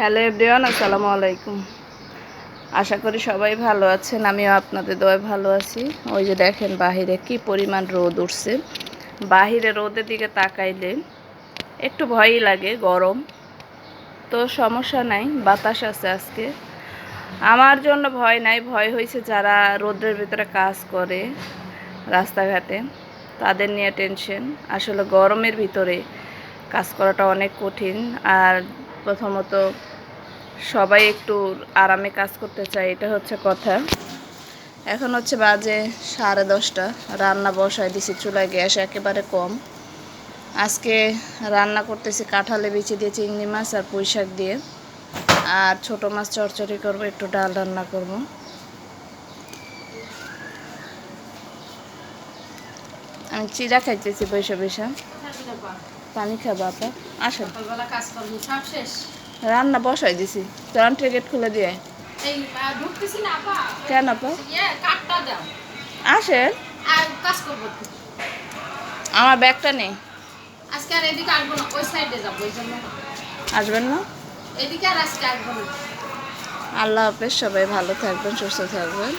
Hello everyone, আসসালামু আলাইকুম। আশা করি সবাই ভালো আছেন, আমিও আপনাদের দোয়ায় ভালো আছি। ওই যে দেখেন বাহিরে কি পরিমাণ রোদ উঠছে। বাহিরে রোদের দিকে তাকাইলে একটু ভয়ই লাগে, গরম তো সমস্যা নাই, বাতাস আছে আজকে। আমার জন্য ভয় নাই, ভয় হয়েছে যারা রোদের ভিতরে কাজ করে রাস্তাঘাটে, তাদের নিয়ে টেনশন। আসলে গরমের ভিতরে কাজ করাটা অনেক কঠিন। আর প্রথমত সবাই একটু আরামে কাজ করতে চায়, এটা হচ্ছে কথা। এখন হচ্ছে বাজে 10:30, রান্না বসায় দিছি চুলায়, গ্যাস একেবারে কম। আজকে রান্না করতেছি কাঁঠালে বিচি দিয়ে চিংড়ি মাছ আর পুঁই শাক দিয়ে, আর ছোটো মাছ চচ্চড়ি করবো, একটু ডাল রান্না করব। আমি চিড়া খাইতেছি বৈশা বৈশা। পানি খাবো আপা? আসেন, রান্না বসাই দিছি, কারেন্টের গেট খুলে দিয়ে। কেন আপা? আসেন, আমার ব্যাগটা নেই। আজকে আর এদিকে আসবো না, ওই সাইডে যাবো, ওই জন্য আসবেন না? এদিকে আর আজকে আসবো না। আল্লাহ হাফেজ, সবাই ভালো থাকবেন, সুস্থ থাকবেন।